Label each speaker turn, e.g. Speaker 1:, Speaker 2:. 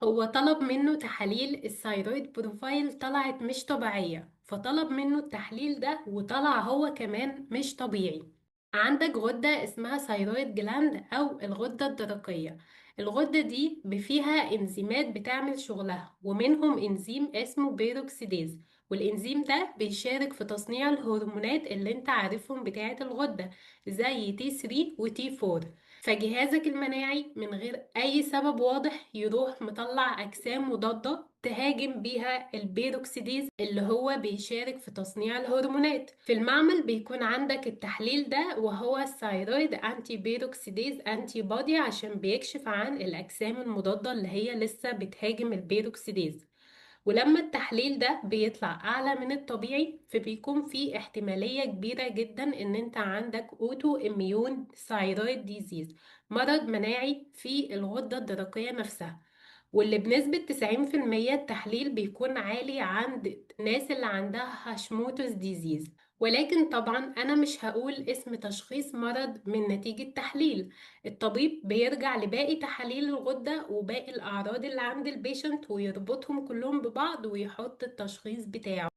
Speaker 1: هو طلب منه تحاليل الثايرويد بروفايل طلعت مش طبيعية، فطلب منه التحليل ده وطلع هو كمان مش طبيعي. عندك غدة اسمها ثايرويد جلاند أو الغدة الدرقية. الغدة دي فيها انزيمات بتعمل شغلها، ومنهم انزيم اسمه بيروكسيديز. والانزيم ده بيشارك في تصنيع الهرمونات اللي انت عارفهم بتاعة الغدة، زي تي 3 وتي 4. فجهازك المناعي من غير أي سبب واضح يروح مطلع أجسام مضادة تهاجم بيها البيروكسيديز اللي هو بيشارك في تصنيع الهرمونات. في المعمل بيكون عندك التحليل ده، وهو الثايرويد أنتي بيروكسيديز أنتي بودي، عشان بيكشف عن الأجسام المضادة اللي هي لسه بتهاجم البيروكسيديز. ولما التحليل ده بيطلع أعلى من الطبيعي، فبيكون في احتمالية كبيرة جدا إن أنت عندك أوتو إميون ثايرويد ديزيز، مرض مناعي في الغدة الدرقية نفسها. واللي بنسبة 90% التحليل بيكون عالي عند الناس اللي عندها هاشموتوس ديزيز. ولكن طبعا أنا مش هقول اسم تشخيص مرض من نتيجة تحليل. الطبيب بيرجع لباقي تحاليل الغدة وباقي الأعراض اللي عند البيشنت، ويربطهم كلهم ببعض ويحط التشخيص بتاعه.